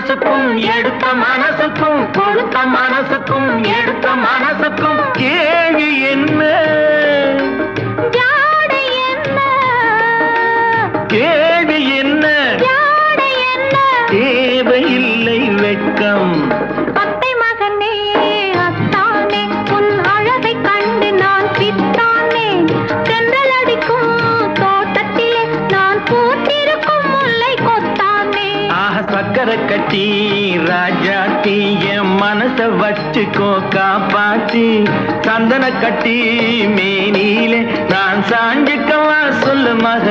மனசுக்கும் எடுத்த மனசுக்கும் கொடுத்த மனசுக்கும் எடுத்த மனசுக்கும் கேள்வி என்ன கேள்வி என்ன தேவையில்லை வெட்கம் அத்தை மகனே அத்தானே உன் அழகை கண்டு நான் பித்தானே தென்றல் அடிக்கும் தோட்டத்திலே நான் பூத்திருக்கும் முல்லை கொத்தானே ஆஹா சக்கரை கட்டி ராஜாத்தி என் மனச வச்சுக்கோ காப்பாத்தி சந்தன கட்டி மேனியிலே நான் சாஞ்சுக்கவா சொல்லு மக